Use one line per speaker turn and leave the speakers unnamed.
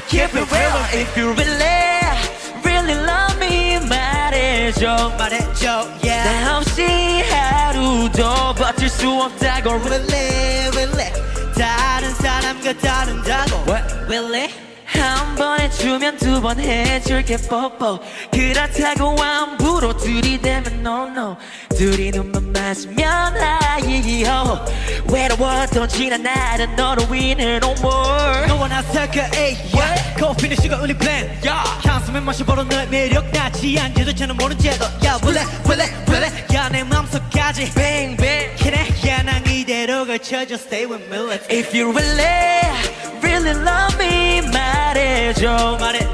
keep it real. If you really love me 말해줘
yeah.
나 없이 하루도 버틸 수 없다고
Really 다른 사람과 다른다고
Really? 한 번 해주면 두 번 해줄게 뽀뽀 그렇다고 함부로 들이대면 no 둘이 눈만 맞으면 아이요 외로웠던 지난 날은 너로 인해 no more
너와 나 사귀어 yeah. 커피는 sugar only blend 한숨에 마셔보러 너의 매력 나지 않게도 저는 모른 채도 야 really 야 내 맘속까지
bang bang
그래 야난 이대로 걸쳐줘 stay with me
If you really love me 말해줘